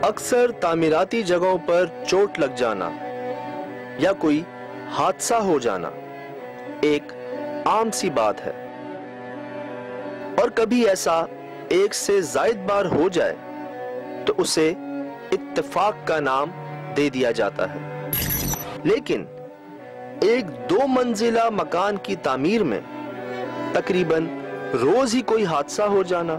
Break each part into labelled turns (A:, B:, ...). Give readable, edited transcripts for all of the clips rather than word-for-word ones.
A: अक्सर तामीराती जगहों पर चोट लग जाना या कोई हादसा हो जाना एक आम सी बात है, और कभी ऐसा एक से जायद बार हो जाए तो उसे इत्तेफाक का नाम दे दिया जाता है। लेकिन एक 2 मंजिला मकान की तामीर में तकरीबन रोज ही कोई हादसा हो जाना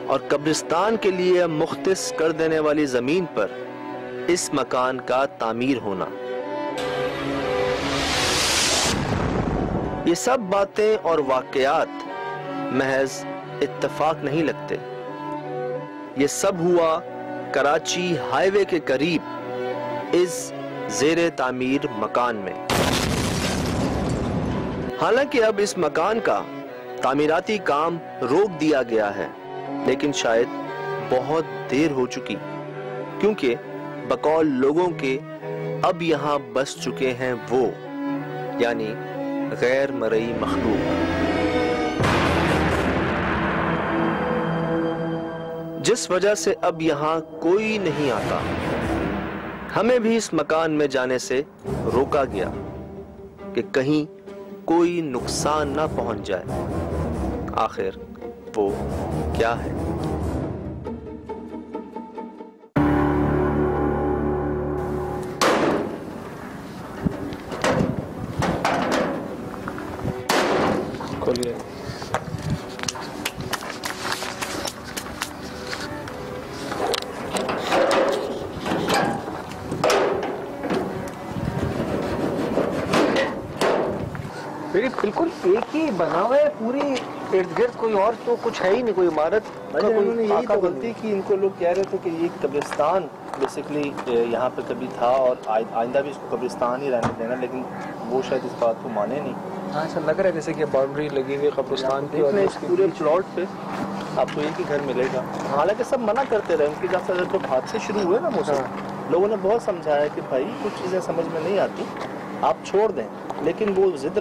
A: और कब्रिस्तान के लिए मुख्तस कर देने वाली जमीन पर इस मकान का तामीर होना, ये सब बातें और वाकयात महज इत्तेफाक नहीं लगते। ये सब हुआ कराची हाईवे के करीब इस ज़ेरे तामीर मकान में। हालांकि अब इस मकान का तामीराती काम रोक दिया गया है, लेकिन शायद बहुत देर हो चुकी, क्योंकि बकौल लोगों के अब यहां बस चुके हैं वो, यानी गैर मरई मखलूक, जिस वजह से अब यहां कोई नहीं आता। हमें भी इस मकान में जाने से रोका गया कि कहीं कोई नुकसान ना पहुंच जाए। आखिर वो क्या है?
B: खोलिए। बिल्कुल एक ही बना हुआ है, पूरी इर्द गिर्द कोई और तो कुछ है ही नहीं, कोई इमारत का कोई।
A: उन्होंने यही तो गलती की, इनको लोग कह रहे थे कि ये कब्रिस्तान बेसिकली यहाँ पे कभी था और आइंदा भी इसको कब्रिस्तान ही रहने देना, लेकिन वो शायद इस बात को माने नहीं।
B: हाँ, ऐसा लग रहा है जैसे कि बाउंड्री लगी हुई है कब्रिस्तान की, और
A: इस पूरे प्लॉट पे आपको एक ही घर मिलेगा। हालांकि सब मना करते रहे, उनके जब तो हादसे शुरू हुए ना मौसम, लोगों ने बहुत समझाया कि भाई कुछ चीज़ें समझ में नहीं आती, आप छोड़ दें, लेकिन वो जिद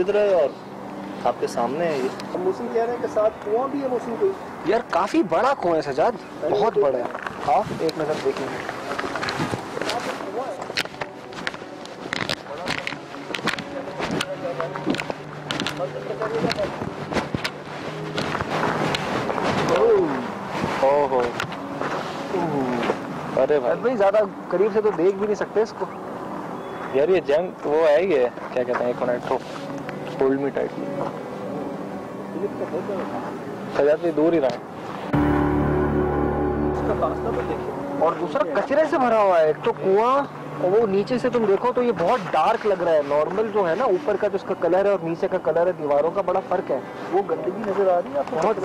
A: रहे और आपके सामने है। ये मौसम कह रहे हैं कि साथ कुआं भी है मौसम कोई।
B: यार काफी बड़ा कुआं है सजाद, बहुत बड़ा है। आप एक नजर देखेंगे। ओहो, अरे भाई ज्यादा करीब से तो देख भी नहीं सकते इसको। यार ये जंग वो है, ये क्या कहते हैं, एक मिनट तो होल्ड मी टाइटली। सजा से दूर ही रहा,
A: इसका फासला तो देखिए।
B: और दूसरा कचरे से भरा हुआ है। एक तो कुआं, और वो नीचे से तुम देखो तो ये बहुत डार्क लग रहा है। नॉर्मल जो है ना ऊपर का जो उसका कलर है और नीचे का कलर है, दीवारों का बड़ा फर्क है। वो गंदगी नजर आ रही है आपको बहुत।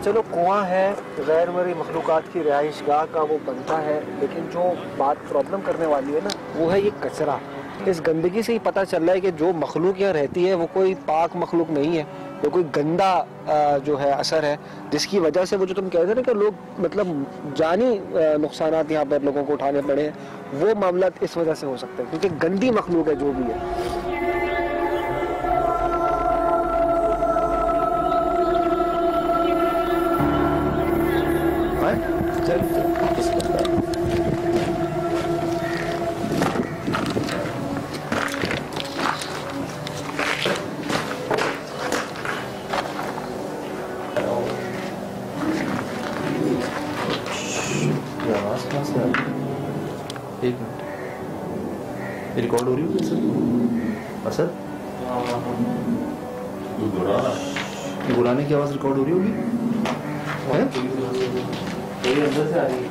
B: चलो कुआं है, गैर मरई मखलूकात की रिहाइशगाह का वो बनता है, लेकिन जो बात प्रॉब्लम करने वाली है ना वो है ये कचरा। इस गंदगी से ही पता चल रहा है कि जो मखलूक यहाँ रहती है वो कोई पाक मखलूक नहीं है, वो कोई गंदा जो है असर है, जिसकी वजह से वो जो तुम कहते हैं ना कि लोग मतलब जानी नुकसानात यहाँ पर लोगों को उठाने पड़े हैं, वो मामला इस वजह से हो सकता है, क्योंकि गंदी मखलूक है जो भी है।
A: एक मिनट, ये रिकॉर्ड हो रही होगी सर? असद गुराने की आवाज़ रिकॉर्ड हो रही होगी? अंदर से आ रही है।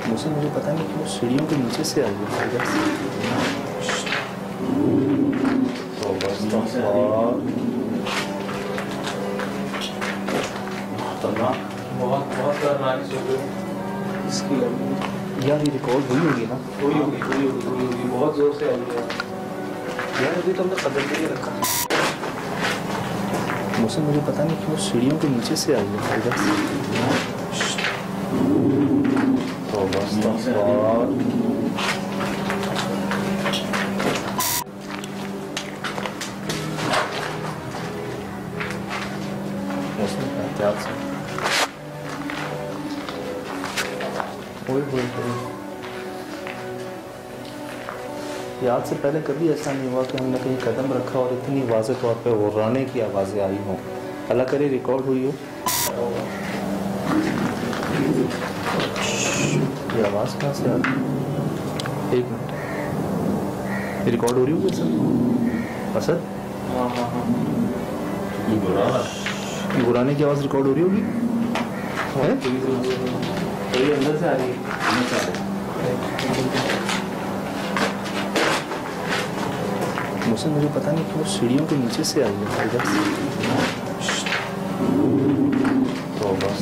A: मुझे पता नहीं कि वो सीढ़ियों के नीचे से आई है। इसकी यार ये रिकॉर्ड हुई होगी ना? हुई होगी, बहुत जोर से आई है यार। अभी तो हमने कदम के लिए रखा। मुझे पता नहीं कि वो सीढ़ियों के नीचे से आई है।
C: याद से पहले कभी ऐसा नहीं हुआ कि हमने कहीं कदम रखा और इतनी वाज़ेह तौर पे गुर्राने की आवाज़ें आई हों। अल्लाह करे रिकॉर्ड हुई हो। ये आवाज़ कहाँ से आ रही है? एक मिनट, ये रिकॉर्ड हो रही होगी सर? असद? हाँ हाँ हाँ, ये गुर्राने की आवाज़ रिकॉर्ड हो रही होगी? ये अंदर से आ रही है। मुझे पता नहीं कि वो सीढ़ियों के नीचे से आई है इधर से। तो बस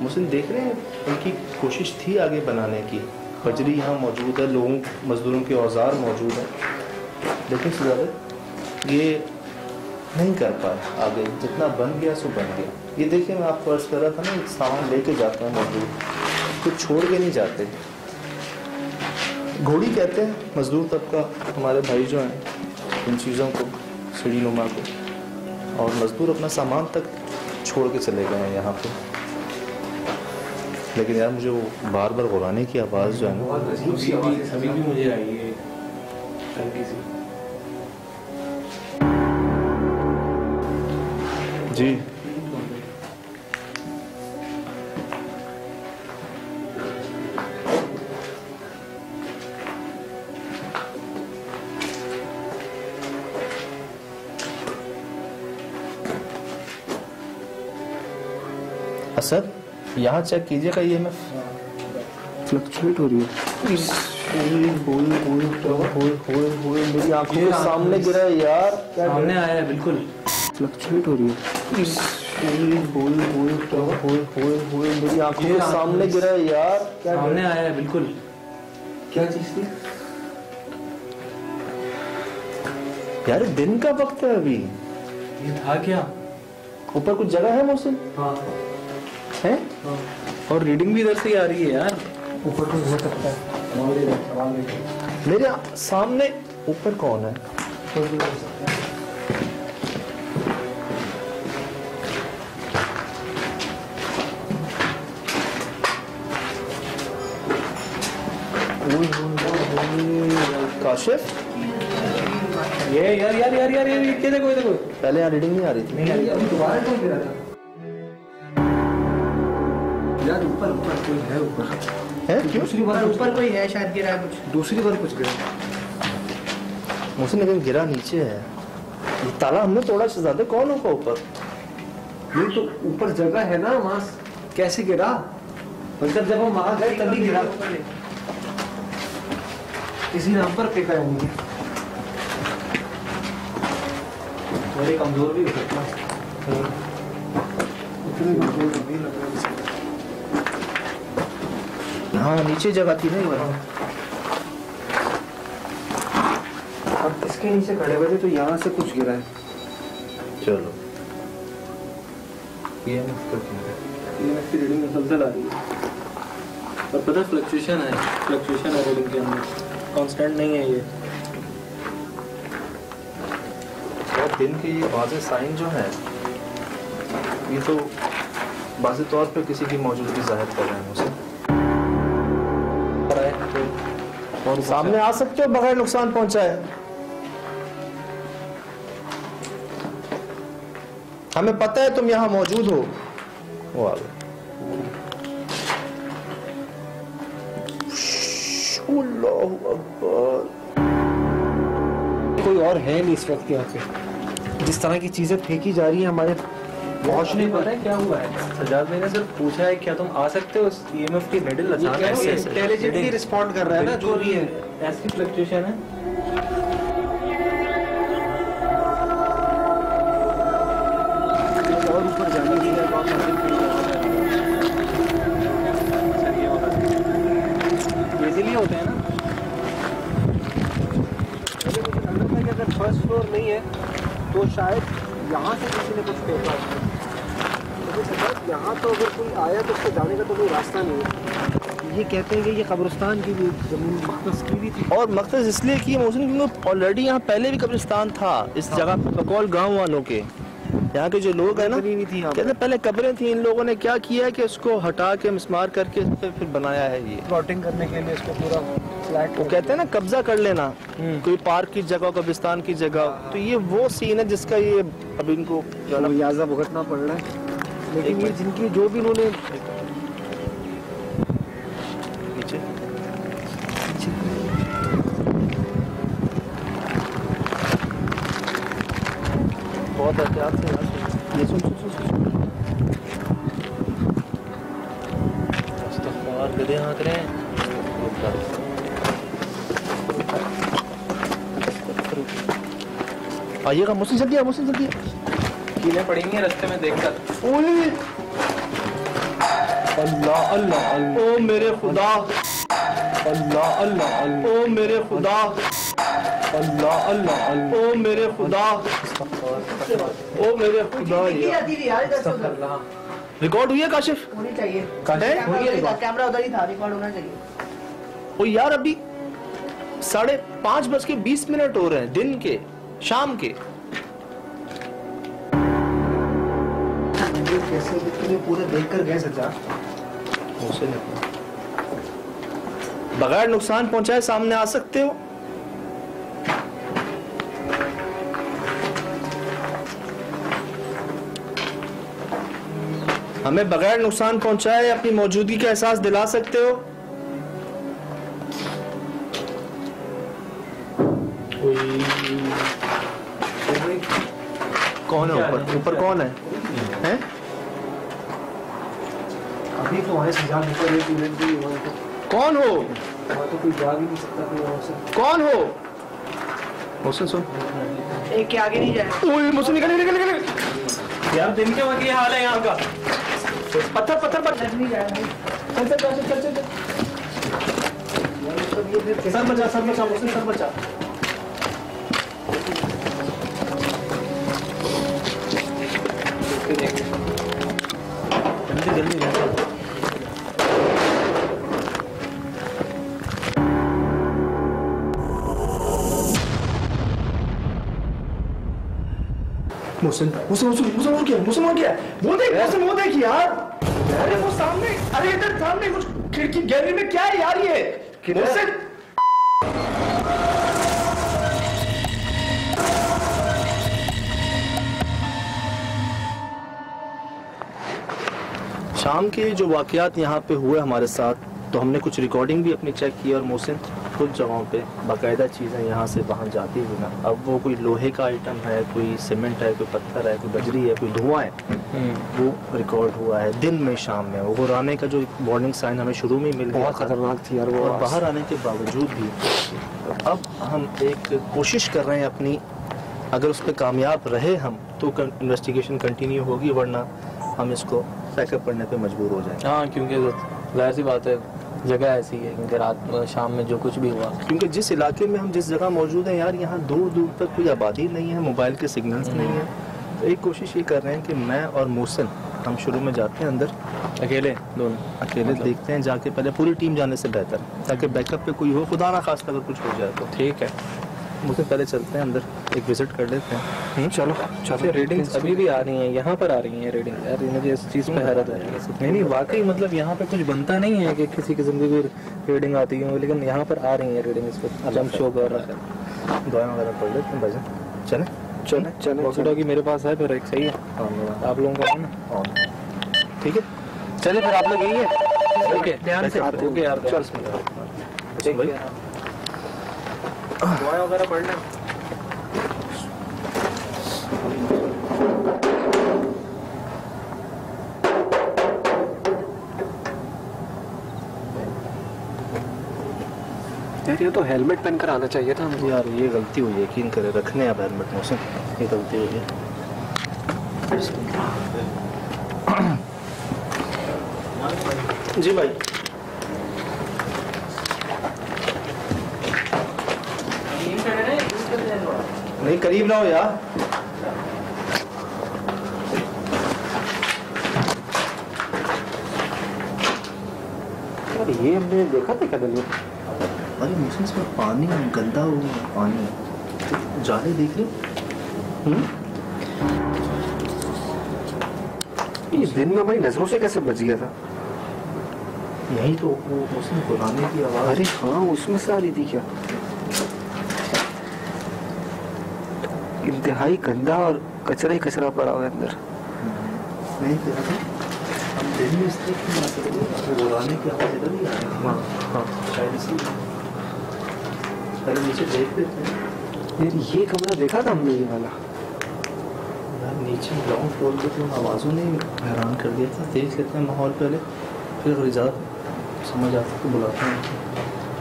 C: मुझे देख रहे हैं, उनकी कोशिश थी आगे बनाने की। बजरी यहाँ मौजूद है, लोगों मजदूरों के औजार मौजूद है, लेकिन ज़्यादा ये नहीं कर पाए आगे। जितना बन गया सो बन गया। ये देखिए, मैं आपको अर्ज कर रहा था ना, सामान लेके जाते हैं मजदूर, कुछ छोड़ के नहीं जाते। घोड़ी कहते हैं मजदूर तबका, हमारे भाई जो हैं इन चीज़ों को, सीढ़ी नुमा को, और मजदूर अपना सामान तक छोड़ के चले गए हैं यहाँ पे। लेकिन यार मुझे वो बार बार गुर्राने की आवाज़ जो है ना,
D: अभी भी मुझे आई है हल्की सी।
C: जी असद, यहाँ चेक कीजिएगा, ये मैं फ्लक्चुएट हो रही है। मेरी आंखों के सामने गिरा है यार,
D: सामने आया है बिल्कुल,
C: फ्लक्चुएट हो रही है। मेरी आंखों के सामने गिरा है यार,
D: सामने आया है बिल्कुल।
B: क्या चीज थी
C: यार? दिन का वक्त है अभी,
D: ये था क्या?
C: ऊपर कुछ जगह है मोहसिन?
D: हाँ
C: है,
D: और रीडिंग भी इधर से ही आ रही है यार।
B: ऊपर कुछ हो सकता है।
C: मेरे सामने ऊपर कौन है? काशिफ,
D: ये यार यार यार यार ये देखो ये देखो।
C: पहले यहाँ रीडिंग नहीं आ रही थी।
D: नहीं
B: अभी दोबारा कौन गिरा था यार? ऊपर ऊपर कोई है, ऊपर
C: है क्यों?
B: दूसरी बार
E: ऊपर कोई है शायद, गिरा है कुछ।
B: दूसरी बार कुछ गिरा।
C: मुझसे लेकिन गिरा नीचे है। ये ताला हमने तोड़ा शहजादे, कौन होगा ऊपर?
B: नहीं तो ऊपर जगह है ना, वहां कैसे गिरा? मतलब जब हम वहां गए तभी गिरा, किसी ने हम पर फेंका है। मुझे
D: थोड़ी कमजोर भी हो सकता है।
B: इतनी कमजोर नहीं लग रहा।
C: हाँ नीचे जगह थी नहीं बना।
B: अब इसके नीचे खड़े हुए थे तो यहाँ से कुछ गिरा है।
C: चलो
D: ये की रीडिंग मुसलसल आ रही है, और पता फ्लक्चुएशन है रीडिंग के अंदर, कांस्टेंट नहीं है ये।
C: और दिन के ये वाज़े साइन जो है, ये तो वाज़े तौर पे किसी की मौजूदगी जाहिर कर रहे हैं मुझे। और सामने आ सकते हो बगैर नुकसान पहुंचाए। हमें पता है तुम यहाँ मौजूद हो। वो आ गए। अल्लाहु अकबर।
B: कोई और है नहीं इस वक्त यहाँ पे। जिस तरह की चीजें फेंकी जा रही है हमारे
D: पहुंचने पर है, क्या हुआ है? सजाद मैंने सिर्फ पूछा है क्या तुम आ सकते हो? ईएमएफ की निडल अचानक से
B: इंटेलिजेंटली रिस्पॉन्ड कर रहा है ना, जो भी है।
D: ऐसी फ्लक्चुएशन है।
B: और ऊपर जाने के लिए बहुत
D: इजीली होते हैं ना।
B: अगर फर्स्ट फ्लोर नहीं है तो शायद यहाँ से किसी ने कुछ फेंका। यहाँ तो अगर कोई आया तो उसको जाने का तो कोई रास्ता नहीं है। ये कहते हैं कि ये कब्रिस्तान की भी जमीन मखदस की भी थी,
C: और मकसद इसलिए कि मोहसिन क्योंकि ऑलरेडी यहाँ पहले भी कब्रिस्तान था इस जगह पे, बकौल गाँव वालों के, यहाँ के जो लोग हैं ना कहते हैं पहले कब्रें थी, इन लोगों ने क्या किया है कि उसको हटा के मिसमार करके फिर बनाया है ये
B: प्लॉटिंग करने के लिए इसको पूरा फ्लैट।
C: वो कहते हैं ना कब्जा कर लेना कोई पार्क की जगह, कब्रिस्तान की जगह, तो ये वो सीन है जिसका ये अब इनको
B: लिहाजा भुगतना पड़ रहा है। लेकिन ये जिनकी जो भी इन्होंने
C: नीचे बहुत एहतियात से यार, ये सुन अस्तग़फ़ुरुल्लाह, गधे हाँक रहे हैं। आइएगा मुझसे जल्दी, मुझसे जल्दी,
D: कीलें पड़ेंगी रास्ते में देखकर।
C: ओए अल्लाह अल्लाह अल्लाह, ओ मेरे खुदा, अल्लाह अल्लाह अल्लाह, ओ मेरे खुदा, अल्लाह अल्लाह अल्लाह, ओ मेरे खुदा, ओ मेरे खुदा। रिकॉर्ड हुई है काशिफ?
E: होनी चाहिए,
C: कैमरा
E: उधर ही था, रिकॉर्ड होना चाहिए।
C: ओ यार अभी 5:20 हो रहे हैं दिन के, शाम के।
B: कैसे कितने पूरे देखकर गए सज्जा,
C: बगैर नुकसान पहुंचाए सामने आ सकते हो? हमें बगैर नुकसान पहुंचाए अपनी मौजूदगी का एहसास दिला सकते हो? कौन है ऊपर? ऊपर कौन है? हैं?
B: अभी तो आए सजा ऊपर एक मिनट भी हुआ तो
C: कौन हो?
B: वहाँ तो कोई जा भी नहीं सकता कोई और से।
C: कौन हो? मुझसे सुन,
E: एक के आगे नहीं जाए।
C: ओए मुझसे निकल निकल निकल
D: यार दिन के वक्त ये हाल है यहाँ का।
C: पत्थर पत्थर पत्थर
E: नहीं जाए।
C: चल चल चल चल चल, सर बचा मुझसे, सर बचा। जल्दी जल्दी जल्दी। मुसलमान क्या वो देख यार, अरे वो सामने, अरे इधर सामने कुछ खिड़की गैलरी में क्या है यार ये? शाम के जो वाकयात यहाँ पे हुए हमारे साथ, तो हमने कुछ रिकॉर्डिंग भी अपनी चेक की और मोहसिन कुछ जगहों पे बाकायदा चीज़ें यहाँ से वहाँ जाती हुई ना, अब वो कोई लोहे का आइटम है, कोई सीमेंट है, कोई पत्थर है, कोई बजरी है, कोई धुआं है, वो रिकॉर्ड हुआ है दिन में, शाम में। वो आने का जो वार्निंग साइन हमें शुरू में मिल गया,
B: बहुत खतरनाक थी यार वो।
C: और बाहर आने के बावजूद भी अब हम एक कोशिश कर रहे हैं अपनी, अगर उस पर कामयाब रहे हम तो इन्वेस्टिगेशन कंटिन्यू होगी, वरना हम इसको पैकअप करने पे मजबूर हो जाएंगे।
D: हाँ, क्योंकि जाहिर सी बात है जगह ऐसी है, क्योंकि रात शाम में जो कुछ भी हुआ,
C: क्योंकि जिस इलाके में हम जिस जगह मौजूद हैं यार, यहाँ दूर दूर तक कोई आबादी नहीं है, मोबाइल के सिग्नल्स नहीं है। तो एक कोशिश ये कर रहे हैं कि मैं और मोहसिन हम शुरू में जाते हैं अंदर
D: अकेले दोनों,
C: अकेले देखते हैं जाके, पहले पूरी टीम जाने से बेहतर, ताकि बैकअप पे कोई हो, खुदा ना खास्ता अगर कुछ हो जाए तो।
D: ठीक है,
C: मुझसे पहले चलते हैं अंदर, एक विजिट कर लेते हैं।
B: चलो
D: चलो। रीडिंग्स अभी भी आ रही हैं, यहाँ पर आ रही हैं रीडिंग। यार मुझे इस चीज़ पे हैरत है। नहीं वाकई मतलब यहाँ पे कुछ बनता नहीं है कि किसी किस्म की रीडिंग आती है, लेकिन यहाँ पर आ रही है रीडिंग। इस पर जंप शो कर रहा है,
C: दुआएं वगैरह पढ़ लेते हैं भाईजान। चलें
B: चले चले
D: वॉकी मेरे पास है, फिर एक सही है आप लोगों का है ना।
C: ठीक है,
B: चले फिर आप लोग यही है।
D: ओके, ध्यान से ओके यार,
C: चल भाई
D: दुआएं वगैरह पढ़ लें।
B: यार ये तो हेलमेट पहन कर आना चाहिए था हमको।
C: यार ये गलती हुई, यकीन करे, रखने अब हेलमेट मौसम, ये गलती हुई है। जी भाई, नहीं करीब ना हो यार।
B: यार ये हमने देखा था कदम में।
C: अरे मोहसिन इसमें पानी गंदा हो गया, पानी जाले देख रहे हो?
B: ये दिन में हमारी नजरों से कैसे बच गया था?
C: यही तो वो मोहसिन बुलाने की आवाज़।
B: अरे हाँ, उसमें से आ रही थी क्या? इंतहाई गंदा और कचरा ही कचरा पड़ा हुआ है अंदर।
C: नहीं कह रहा था हम दिन में इसलिए क्यों आ सकते हैं, वो बुलाने की आवाज़ इधर ही आ रही है। हाँ शायद इसलिए। पहले नीचे देख लेते हैं।
B: यार ये कमरा देखा था हमने, ये वाला।
C: यार नीचे ग्राउंड फ्लोर पे तो आवाज़ों ने हैरान कर दिया था। देख लेते हैं माहौल पहले, फिर अगर ज़्यादा समझ आता तो बुलाते हैं।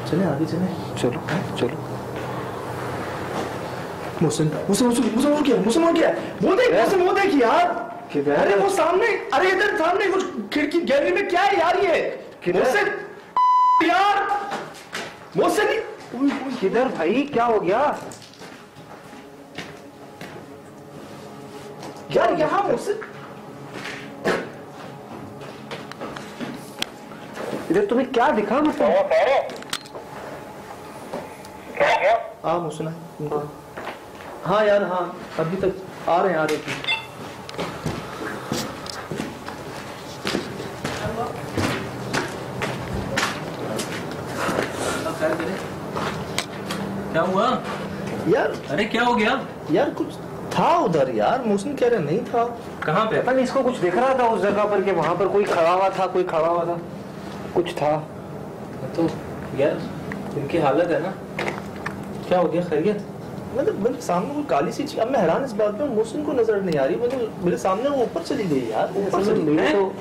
C: चले आगे चले।
B: चलो चलो।
C: मुझसे वो क्या वो देख, मुझसे वो देख यार।
B: किधर?
C: अरे वो सामने, अरे इधर सामने कुछ खिड़की गैलरी में क्या है यार ये? मुझसे यार, मुझसे नहीं।
B: किधर भाई, क्या हो गया?
C: यार यहाँ मुझसे
B: इधर तुम्हें क्या दिखा? मतलब
C: हाँ मुझसे ना। हाँ यार हाँ, अभी तक आ रहे थे।
D: क्या हुआ
C: यार?
D: अरे क्या हो गया?
C: यार कुछ था उधर यार, मोहसिन कह रहे नहीं था।
D: कहाँ पे?
B: पता नहीं, इसको कुछ दिख रहा था उस जगह पर कि वहां पर कोई खड़ा हुआ था, कोई खड़ा हुआ था, कुछ था।
D: तो यार इनकी हालत है ना, क्या हो गया? खैरियत?
C: मतलब सामने वो काली सी चीज। अब मैं हैरान इस बात पे, मोहसिन को नजर नहीं आ रही। मतलब मेरे सामने वो ऊपर चली गई यार, ऊपर चली गई। तो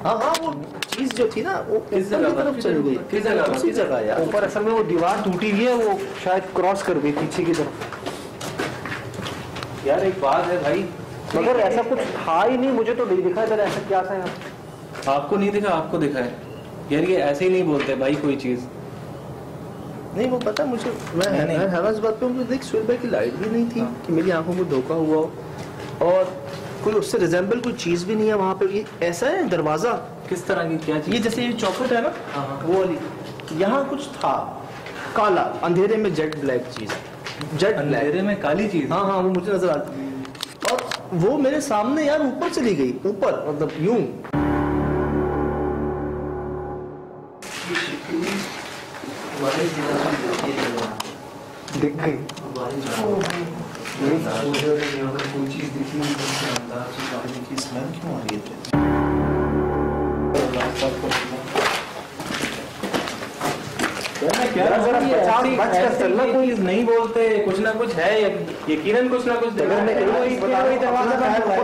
C: हाँ वो चीज जो थी ना वो
D: किस
C: ऊपर की
D: जगह
C: तरफ चली गई।
D: किस जगह?
C: उसी जगह यार।
B: ऊपर असल में वो दीवार टूटी हुई है, वो शायद क्रॉस कर गई पीछे की तरफ।
D: यार एक बात है भाई,
B: मगर ऐसा कुछ था ही नहीं, मुझे तो नहीं दिखा इधर ऐसा क्या था यार।
D: आपको नहीं दिखा? आपको दिखा है यार, ये ऐसे ही नहीं बोलते भाई कोई चीज।
C: नहीं वो पता मुझे, मैं हैरान इस बात पे, मुझे देख सुहेल भाई की लाइट भी नहीं थी कि मेरी आंखों को धोखा हुआ हो, और कोई उससे रिजेंबल कोई चीज भी नहीं है वहां पे। ये ऐसा है दरवाजा,
D: किस तरह की क्या चीज?
C: ये जैसे ये चौखट है ना,
D: हाँ।
C: वो वाली। यहाँ कुछ था काला, अंधेरे में जेट ब्लैक चीज, जेट
D: अंधेरे
C: ब्लैक।
D: में काली चीज?
C: हाँ वो मुझे नजर आती, और वो मेरे सामने यार ऊपर चली गई, ऊपर मतलब यूं।
B: दिख गई।
C: कोई चीज दिखी स्मेल क्यों आ रही है?
D: कोई नहीं बोलते, कुछ ना कुछ है, यकीनन कुछ ना कुछ।
B: अगर मैं खुद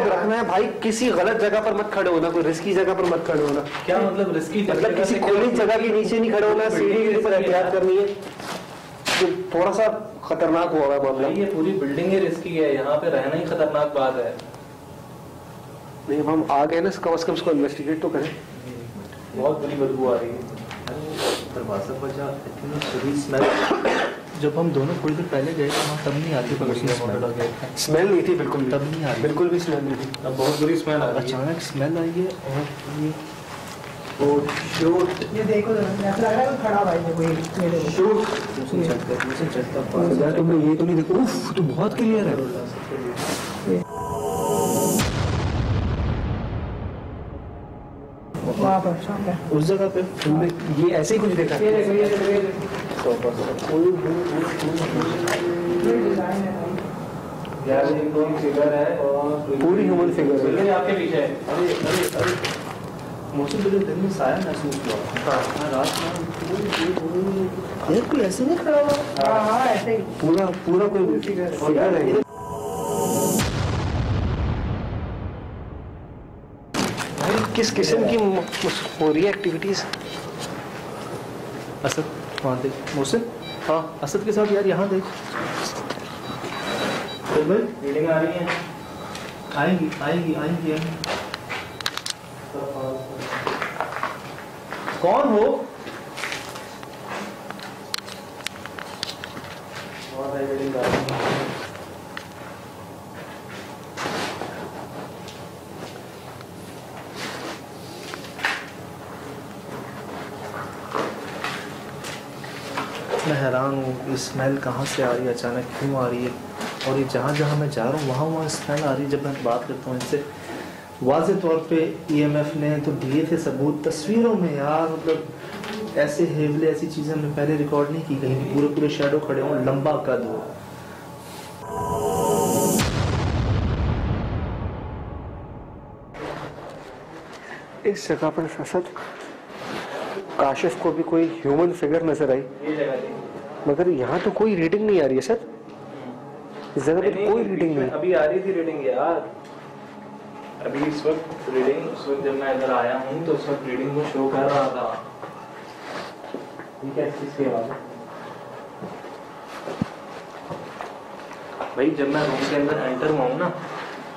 B: रखना है भाई, किसी गलत जगह पर मत खड़े होना, कोई रिस्की जगह पर मत खड़े होना।
D: क्या मतलब रिस्की?
B: मतलब किसी खुली जगह के नीचे नहीं खड़े होना, सीढ़ी पर एहतियात करनी है। तो थोड़ा सा खतरनाक हुआ मामला।
D: ये पूरी बिल्डिंग ही रिस्की है, यहाँ पे रहना ही खतरनाक बात है।
B: नहीं अब हम आ गए ना, कम से कम इसको इन्वेस्टिगेट तो करें।
D: बहुत बुरी बदबू आ रही है।
C: दरवाजा बजा, इतनी बुरी स्मेल। जब हम दोनों थोड़ी देर पहले गए वहाँ तब नहीं आती,
B: स्मेल नहीं थी बिल्कुल भी,
C: तब नहीं आ रही,
B: बिल्कुल भी स्मेल नहीं थी।
D: अब बहुत बुरी स्मेल आ रही है।
C: अचानक स्मेल आई है। और ये
E: ये देखो ऐसा लग रहा है खड़ा भाई ने कोई मेरे
B: तुमने ये तो नहीं देखा? उफ, तो बहुत क्लियर है।
E: वहाँ पर सामने
C: उस जगह पे
B: तुमने ये ऐसे ही कुछ देखा?
E: ये देखो ये देखो ये देखो डिजाइन है
D: यार ये कोई फिगर है और
B: पूरी ह्यूमन फिगर है।
D: आपके पीछे है।
C: अरे अरे अरे मौसम मुझे दिन में साया महसूस हुआ। हाँ रात में यार कोई ऐसे नहीं खड़ा हुआ।
E: हाँ ऐसे ही
B: पूरा पूरा कोई फिगर है। किस किस्म की हो रही है एक्टिविटीज?
C: असद वहाँ देख, मोहसिन हाँ असद के साथ यार यहाँ देख।
D: रीडिंग आ रही है।
C: आएंगी आएंगी आएंगी आएंगी। कौन हो?
D: रीडिंग आ रही है।
C: मैं हैरान हूँ, स्मेल कहाँ से आ रही है, अचानक क्यों आ रही है, और ये जहाँ जहाँ मैं जा रहा हूँ वहाँ स्मेल आ रही है। जब मैं बात करता हूँ इनसे, वाज़े तौर पे EMF ने तो दिए थे सबूत तस्वीरों में यार, मतलब ऐसे हेवले ऐसी चीज़ें हमने पहले रिकॉर्ड नहीं की कहीं, पूरे पूरे शैडो खड़े हों, लंबा कद हो।
B: इस जगह पर ससद काशिफ को भी कोई ह्यूमन फिगर नजर आई, मगर यहाँ तो कोई रीडिंग नहीं आ रही है सर। इस जगह पे तो कोई रीडिंग नहीं।
D: अभी आ रही थी रीडिंग यार, अभी इस वक्त रीडिंग, उस वक्त जब मैं इधर आया हूँ तो उस वक्त रीडिंग को शो कर रहा था। ये क्या चीज़ की आवाज़ है भाई? जब मैं रूम के अंदर एंटर हुआ हूँ ना,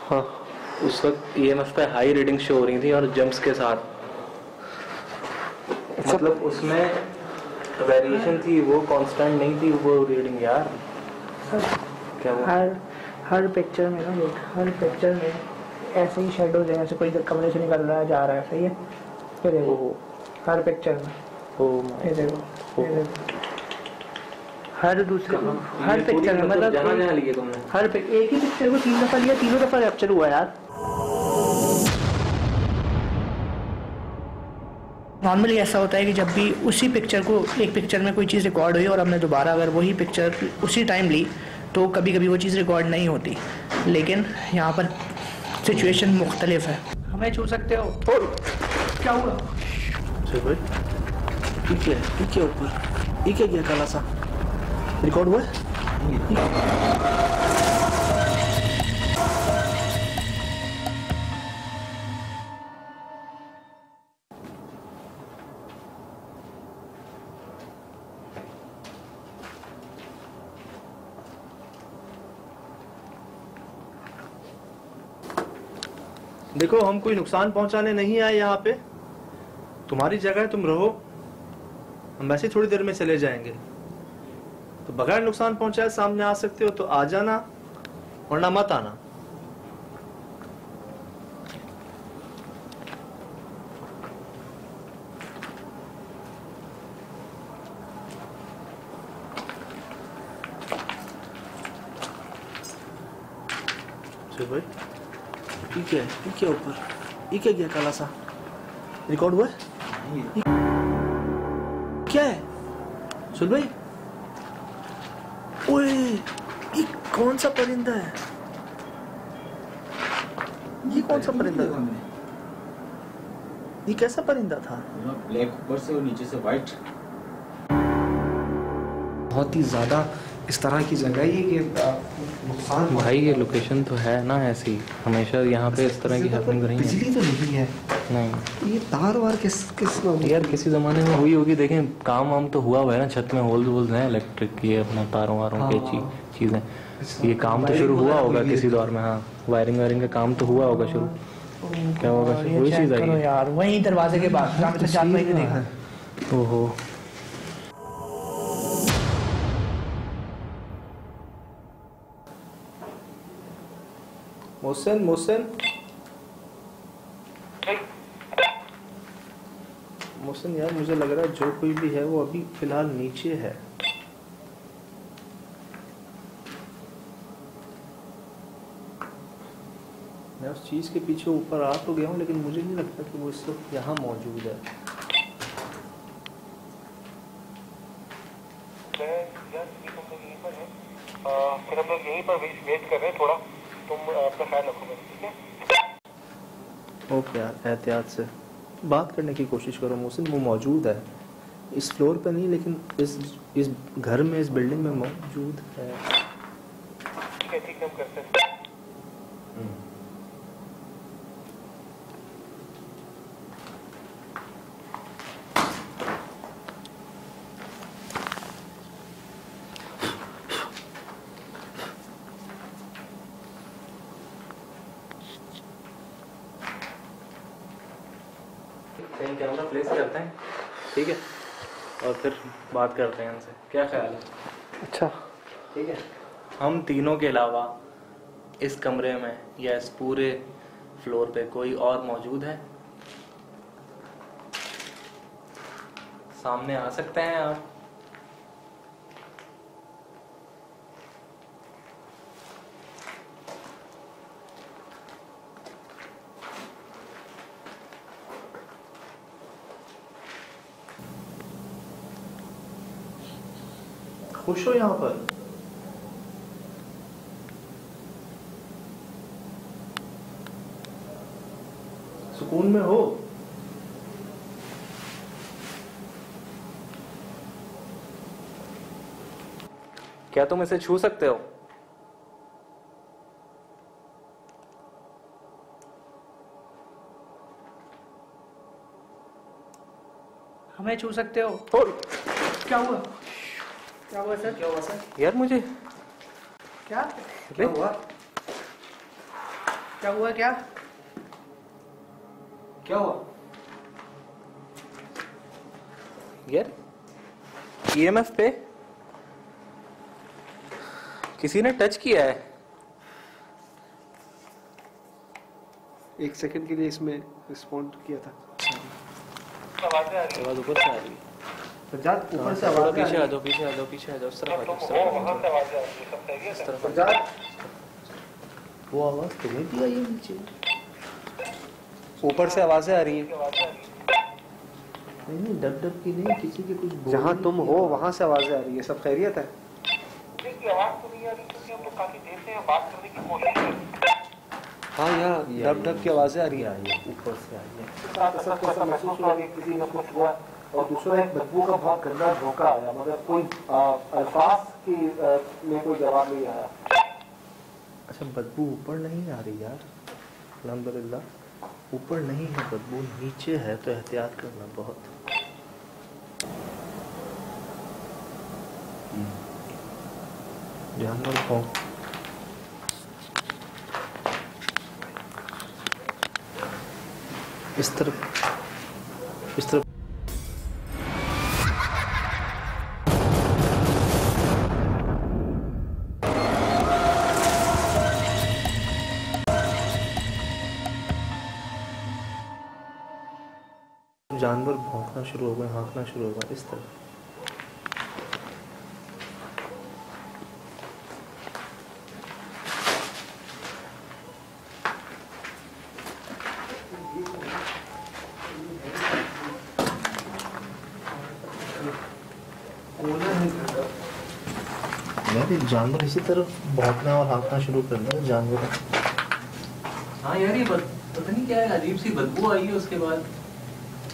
B: हाँ,
D: उस वक्त EMF पे हाई रीडिंग शो हो रही थी और जंप्स के साथ, मतलब उसमें वेरिएशन थी, वो कांस्टेंट नहीं थी वो रीडिंग यार। क्या वो
E: हर पिक्चर में ना, हर पिक्चर में ऐसे ही शेडोज हैं, ऐसे कोई कमरे से निकल रहा है जा रहा है, सही है? फिर देखो हर पिक्चर में, ये देखो, ये देखो हर दूसरे, हर पिक्चर में, मतलब
D: जहाँ जहाँ लिए तुमने,
E: हर एक ही पिक्चर को 3 दफा लिया, तीनों दफा कैप्चर हुआ यार। नॉर्मली ऐसा होता है कि जब भी उसी पिक्चर को, एक पिक्चर में कोई चीज़ रिकॉर्ड हुई और हमने दोबारा अगर वही पिक्चर उसी टाइम ली तो कभी कभी वो चीज़ रिकॉर्ड नहीं होती, लेकिन यहाँ पर सिचुएशन मुख्तलिफ है। हमें छू सकते हो? क्या हुआ?
C: ठीक है ऊपर, ये क्या गया काला सा, रिकॉर्ड हुआ है? देखो हम कोई नुकसान पहुंचाने नहीं आए यहाँ पे, तुम्हारी जगह है, तुम रहो, हम वैसे थोड़ी देर में चले जाएंगे, तो बगैर नुकसान पहुंचाए सामने आ सकते हो तो आ जाना, वरना मत आना। भाई ठीक है ऊपर, ये क्या गया काला सा, रिकॉर्ड हुआ है? क्या है सुन भाई? ओए ये कौन सा परिंदा है? ये कौन सा परिंदा था? ये कैसा परिंदा था?
F: ब्लैक ऊपर से और नीचे से व्हाइट।
B: बहुत ही ज्यादा इस तरह की जगह है ये कि नुकसान
D: भाई ये लोकेशन तो है ना ऐसी, हमेशा यहाँ पे इस तरह की हैपनिंग रही है।
B: बिजली तो नहीं है,
D: नहीं
B: ये तार वार किस
D: यार किसी जमाने में हुई होगी, देखें काम वाम तो हुआ है ना, छत में होल्स वोल्स हैं इलेक्ट्रिक की, अपना तारों वारों की चीज़ें, ये काम तो शुरू हुआ होगा किसी दौर में। हाँ वायरिंग वायरिंग का काम तो हुआ होगा शुरू, क्या होगा वही चीज़ आई
E: यार, वहीं दरवाजे के पास जहाँ पे चार महीने देखा।
D: ओहो
C: मोहसिन मोहसिन यार मुझे लग रहा है जो कोई भी है वो अभी फिलहाल नीचे है। मैं उस चीज़ के पीछे ऊपर आ तो गया हूँ, लेकिन मुझे नहीं लगता कि वो इस वक्त यहाँ मौजूद है।
G: फिर हम लोग यहीं पर वेट कर रहे हैं, थोड़ा तुम अपना ख्याल रखो, ठीक है?
C: ओके यार एहतियात से बात करने की कोशिश करो मोहसिन, वो मौजूद है इस फ्लोर पे नहीं, लेकिन इस घर में, इस बिल्डिंग में मौजूद है।
G: ठीक है हम करते हैं।
D: कैमरा प्लेस करते हैं, ठीक है, और फिर बात करते हैं उनसे, क्या ख्याल है?
B: अच्छा
D: ठीक है। हम तीनों के अलावा इस कमरे में या इस पूरे फ्लोर पे कोई और मौजूद है? सामने आ सकते हैं आप?
C: खुश हो यहाँ पर? सुकून में हो?
D: क्या तुम इसे छू सकते हो?
E: हमें छू सकते हो? क्या हुआ? क्या हुआ सर? क्या हुआ सर?
D: यार मुझे
E: क्या हुआ? क्या हुआ? क्या
B: हुआ?
D: यार ईएमएफ पे किसी ने टच किया है।
B: एक सेकंड के लिए इसमें रिस्पॉन्ड किया था।
G: आवाजें आ रही
D: आवाज ऊपर से आ रही है।
B: सज्जाद ऊपर से
D: थोड़ा
B: आवाज
D: पीछे आ जाओ, पीछे आ जाओ, पीछे आ जाओ, उस तरफ आ जाओ, उस
G: है,
D: तरफ
G: वहां से आवाजें आ रही है, सब सही है सर?
B: सज्जाद
C: वो आवाज तुम्हें भी आई है नीचे?
B: ऊपर से आवाजें आ रही हैं।
G: आवाजें आ रही है।
C: नहीं डब डब की नहीं, किसी के कुछ बोलने
B: जहाँ तुम
C: की
B: हो
C: आवाज।
B: वहां से आवाजें आ रही है। सब खैरियत है?
G: इसकी आवाज तो नहीं आ रही क्योंकि हम लोग काफी देर से यहाँ बात करने की कोशिश कर रहे हैं।
B: हाँ, यहाँ डब डब की आवाजें आ रही है।
C: आई है, ऊपर से आई है।
B: साथ असर को ऐसा महसूस हुआ कि किसी ने कुछ हुआ, और दूसरा एक बदबू का बहुत गंदा झोंका आया, मगर कोई अल्फाज की में कोई जवाब नहीं आया।
C: अच्छा बदबू ऊपर नहीं आ रही यार, अल्हम्दुलिल्लाह ऊपर नहीं है बदबू, नीचे है, तो एहतियात करना बहुत। जानवर भौंक इस तरफ जानवर भौंकना शुरू हो गए, हाँकना शुरू हो गया इस तरफ। जानवर इसी तरफ भौंकना और हाँकना शुरू कर दिया जानवर।
D: हाँ यार ये पता नहीं क्या है, अजीब सी बदबू आई है, उसके बाद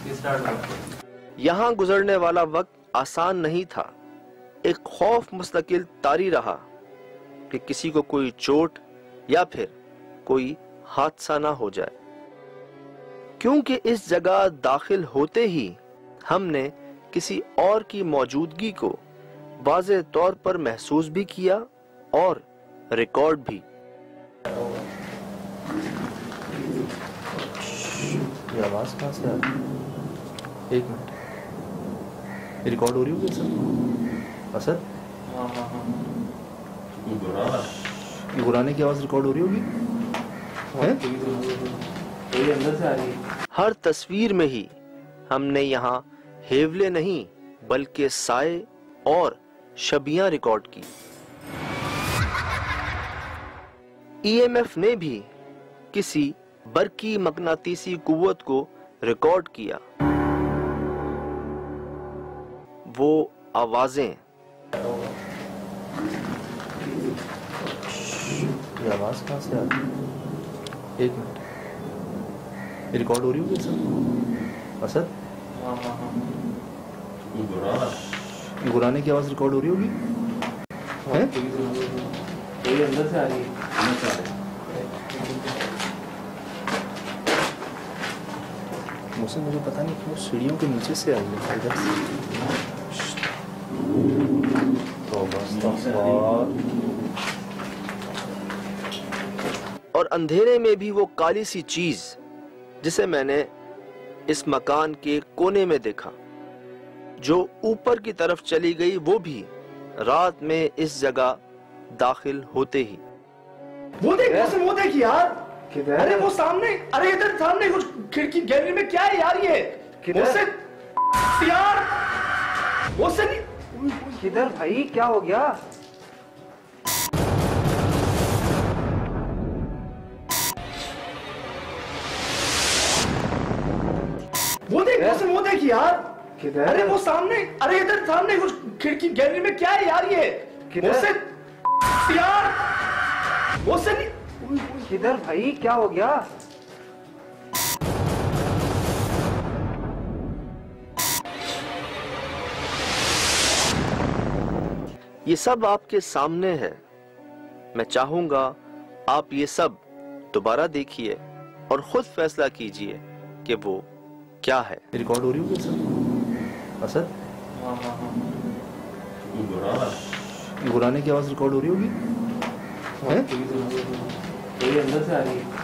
D: ये स्टार्ट हुआ।
A: यहाँ गुजरने वाला वक्त आसान नहीं था। एक खौफ मुस्तकिल तारी रहा कि किसी को कोई चोट या फिर कोई हादसा ना हो जाए, क्योंकि इस जगह दाखिल होते ही हमने किसी और की मौजूदगी को वाज़े तौर पर महसूस भी किया और रिकॉर्ड भी।
C: ये आवाज कहाँ से आ रही है? एक मिनट, ये रिकॉर्ड हो रही होगी सर? असद ये गुराने की आवाज रिकॉर्ड हो रही होगी?
D: ये अंदर से आ रही है।
A: हर तस्वीर में ही हमने यहाँ हेवले नहीं बल्कि साए और शबियां रिकॉर्ड की। ईएमएफ ने भी किसी बरकी मकनातीसी कुव्वत को रिकॉर्ड किया। वो आवाजें,
C: ये आवाज कहाँ से आ रही है? एक मिनट, ये रिकॉर्ड हो रही होगी सर? असद ये गुराने की आवाज रिकॉर्ड हो रही होगी?
D: ये अंदर से आ रही है।
C: मुझसे मुझे पता नहीं क्यों सीढ़ियों के नीचे से आई है इधर से। तो बस
A: और अंधेरे में भी वो काली सी चीज जिसे मैंने इस मकान के कोने में देखा, जो ऊपर की तरफ चली गई, वो भी रात में इस जगह दाखिल होते ही।
H: वो देख यार, अरे वो सामने, अरे इधर सामने कुछ खिड़की गैलरी में क्या है यार? ये उससे यार, उससे नहीं।
B: किधर भाई, क्या हो गया?
H: वो देख यार,
B: किधर?
H: अरे वो सामने, अरे इधर सामने कुछ खिड़की गैलरी में क्या है यार ये? मुझसे यार, मुझसे नहीं।
B: किधर भाई, क्या हो गया?
A: ये सब आपके सामने है। मैं चाहूंगा आप ये सब दोबारा देखिए और खुद फैसला कीजिए कि वो क्या है।
C: रिकॉर्ड हो रही होगी सर? असद गुराने की आवाज रिकॉर्ड हो रही होगी?
D: कोई अंदर से आ रही है।